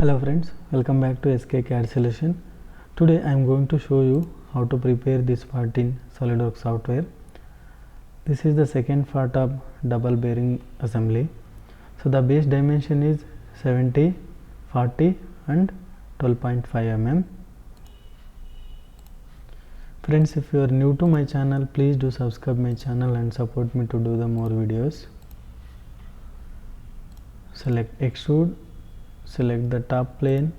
Hello friends, welcome back to SK CAD Solution. Today I am going to show you how to prepare this part in SolidWorks software. This is the second part of double bearing assembly. So the base dimension is 70, 40 and 12.5 mm. Friends, if you are new to my channel, please do subscribe my channel and support me to do the more videos. Select extrude, select the top plane,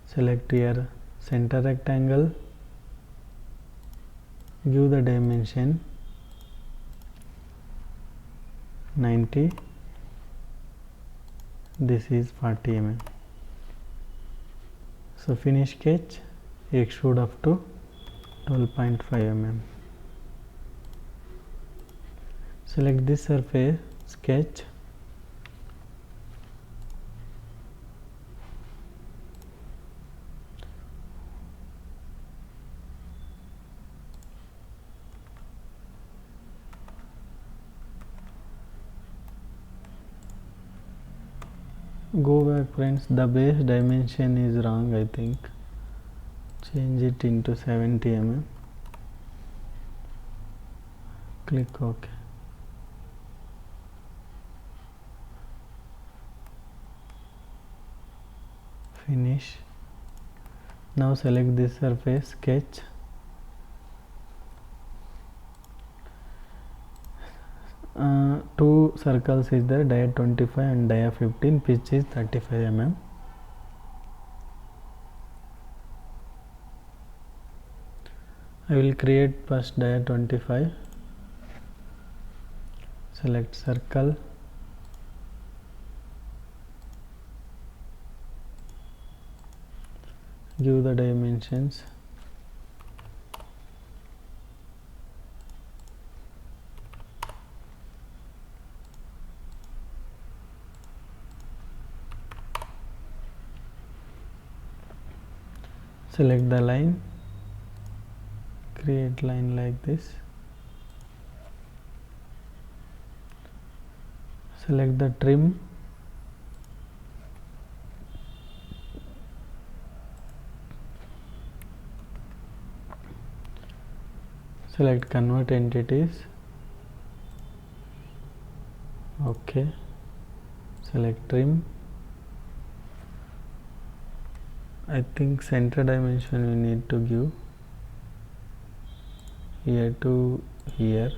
select your center rectangle, give the dimension 90, this is 40 mm. So finish sketch, extrude up to 12.5 mm. Select this surface, sketch, go back friends, the base dimension is wrong, I think. Change it into 70 mm. Click OK. Finish. Now select this surface, sketch, two circles is there, dia 25 and dia 15, pitch is 35 mm. I will create first dia 25. Select circle, give the dimensions, select the line, create line like this, select the trim, select convert entities, OK, select trim. I think center dimension we need to give here to here.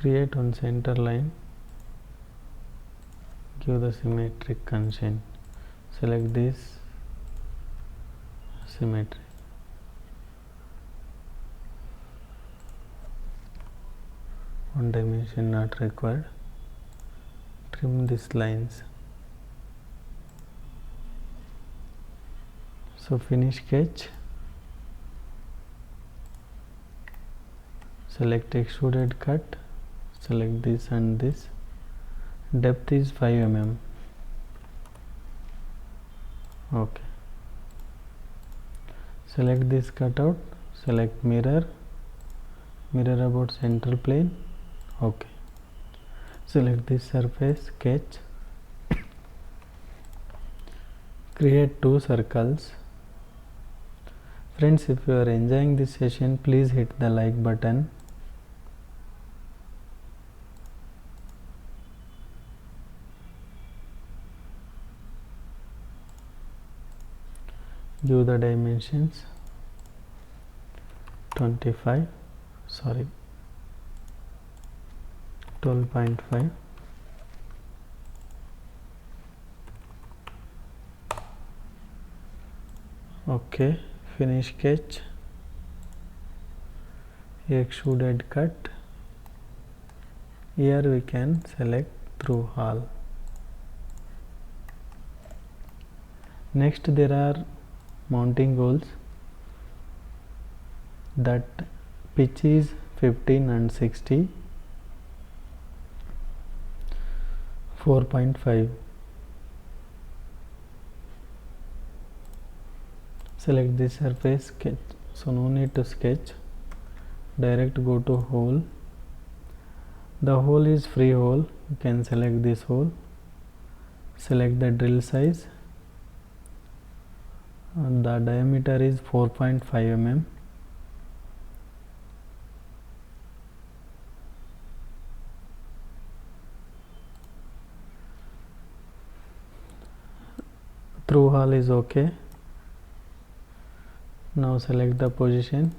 Create one center line, give the symmetric constraint, select this symmetry, one dimension not required, trim these lines. So finish sketch, select extruded cut, select this and this, depth is 5 mm. OK. Select this cutout, select mirror, mirror about center plane, OK. Select this surface, sketch, create two circles. Friends, if you are enjoying this session, please hit the like button. Give the dimensions 12.5. Okay, finish sketch, extruded cut. Here we can select through hall. Next there are mounting holes. That pitch is 15 and 60, 4.5. Select this surface, sketch, so no need to sketch, direct go to hole. The hole is free hole, you can select this hole, select the drill size, and the diameter is 4.5 mm. Through hole is okay. Now select the position.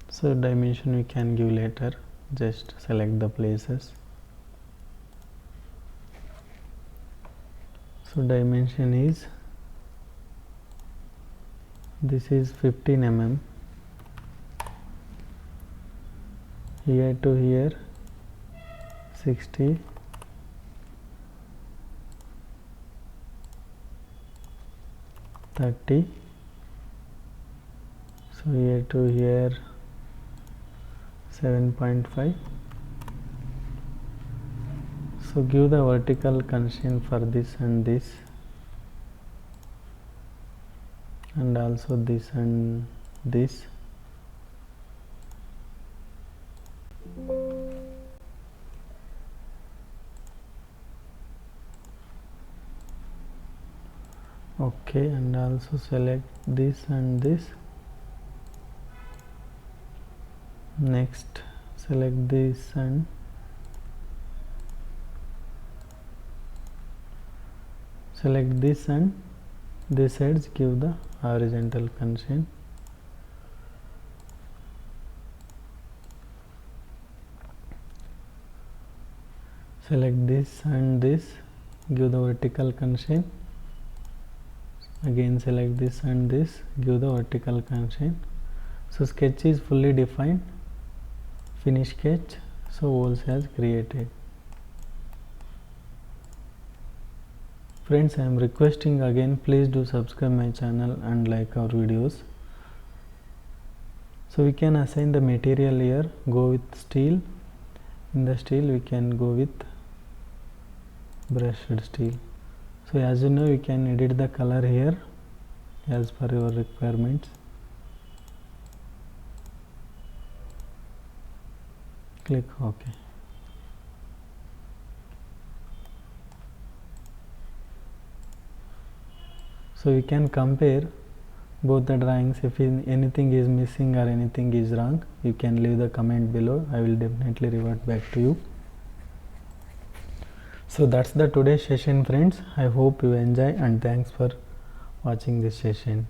So dimension we can give later, just select the places. So dimension is, this is 15 mm, here to here 60, .30, so here to here 7.5. So give the vertical constraint for this and this, and also this and this. Okay, and also select this and this. Next select this and select this, and this edge give the horizontal constraint. Select this and this, give the vertical constraint. Again select this and this, give the vertical constraint. So sketch is fully defined. Finish sketch. So holes has created. Friends, I am requesting again, please do subscribe my channel and like our videos. So we can assign the material here, go with steel. In the steel we can go with brushed steel. So as you know, you can edit the color here as per your requirements. Click OK. So you can compare both the drawings. If anything is missing or anything is wrong, you can leave the comment below. I will definitely revert back to you. So that's the today's session, friends. I hope you enjoy, and thanks for watching this session.